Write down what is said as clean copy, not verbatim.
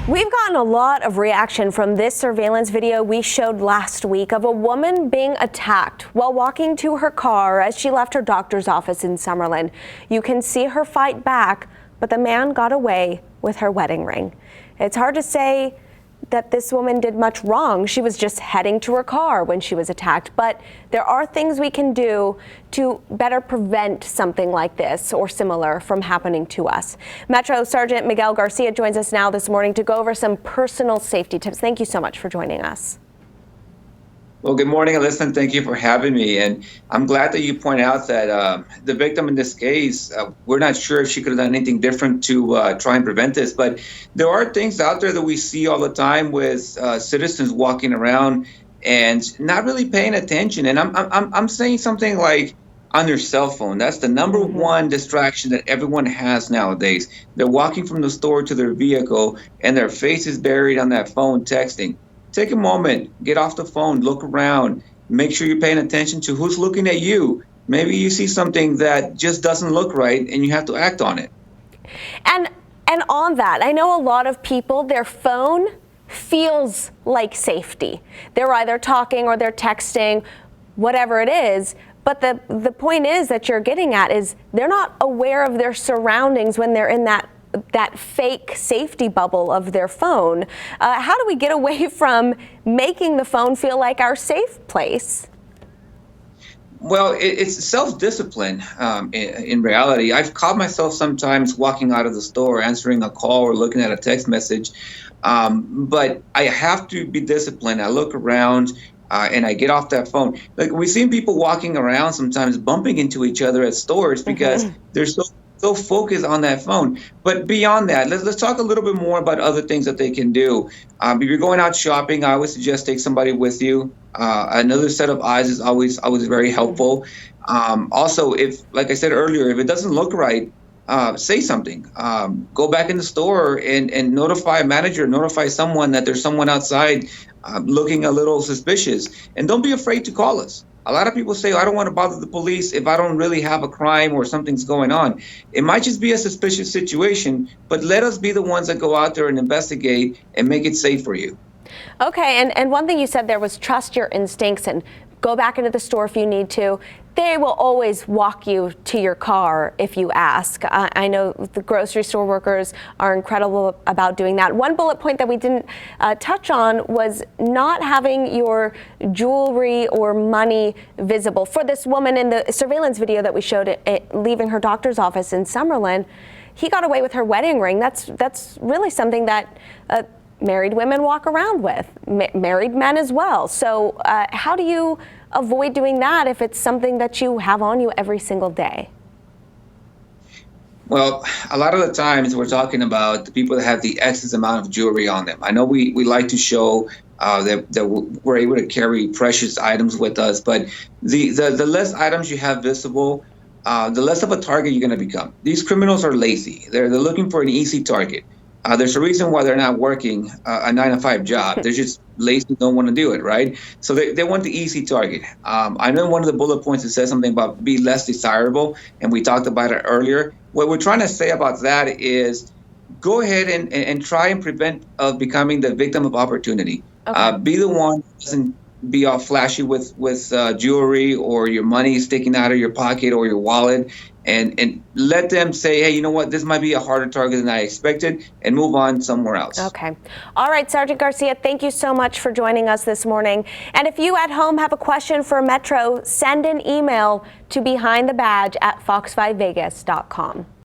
We've gotten a lot of reaction from this surveillance video we showed last week of a woman being attacked while walking to her car as she left her doctor's office in Summerlin. You can see her fight back, but the man got away with her wedding ring. It's hard to say that this woman did much wrong. She was just heading to her car when she was attacked. But there are things we can do to better prevent something like this or similar from happening to us. Metro Sergeant Miguel Garcia joins us now this morning to go over some personal safety tips. Thank you so much for joining us. Well, good morning, Alyssa, and thank you for having me. And I'm glad that you point out that the victim in this case, we're not sure if she could have done anything different to try and prevent this. But there are things out there that we see all the time with citizens walking around and not really paying attention. And I'm saying something like on their cell phone. That's the number one distraction that everyone has nowadays. They're walking from the store to their vehicle and their face is buried on that phone texting. Take a moment, get off the phone, look around, make sure you're paying attention to who's looking at you. Maybe you see something that just doesn't look right and you have to act on it. And on that, I know a lot of people, their phone feels like safety. They're either talking or they're texting, whatever it is. But the point is that you're getting at is they're not aware of their surroundings when they're in that fake safety bubble of their phone. How do we get away from making the phone feel like our safe place? Well, it's self-discipline in reality. I've caught myself sometimes walking out of the store, answering a call or looking at a text message. But I have to be disciplined. I look around and I get off that phone. Like we've seen people walking around sometimes bumping into each other at stores because they're so focused on that phone. But beyond that, let's talk a little bit more about other things that they can do. If you're going out shopping, I would suggest take somebody with you. Another set of eyes is always very helpful. Also, if, like I said earlier, if it doesn't look right, say something. Go back in the store and notify a manager, notify someone that there's someone outside looking a little suspicious. And don't be afraid to call us. A lot of people say, I don't want to bother the police if I don't really have a crime or something's going on. It might just be a suspicious situation, but let us be the ones that go out there and investigate and make it safe for you. Okay, and one thing you said there was trust your instincts and go back into the store if you need to. They will always walk you to your car if you ask. I know the grocery store workers are incredible about doing that. One bullet point that we didn't touch on was not having your jewelry or money visible. For this woman in the surveillance video that we showed leaving her doctor's office in Summerlin, he got away with her wedding ring. That's really something that married women walk around with, married men as well. So how do you avoid doing that if it's something that you have on you every single day? Well, a lot of the times we're talking about the people that have the excess amount of jewelry on them. I know we like to show that we're able to carry precious items with us, but the less items you have visible, the less of a target you're going to become. These criminals are lazy. They're looking for an easy target. There's a reason why they're not working a 9-to-5 job. They're just lazy, don't want to do it, right? So they want the easy target. I know one of the bullet points it says something about be less desirable, and we talked about it earlier. What we're trying to say about that is go ahead and try and prevent becoming the victim of opportunity. Okay. Be the one who doesn't be all flashy with jewelry or your money sticking out of your pocket or your wallet, and let them say, hey, you know what, this might be a harder target than I expected, and move on somewhere else. Okay. All right, Sergeant Garcia, thank you so much for joining us this morning. And if you at home have a question for Metro, send an email to behindthebadge@fox5vegas.com.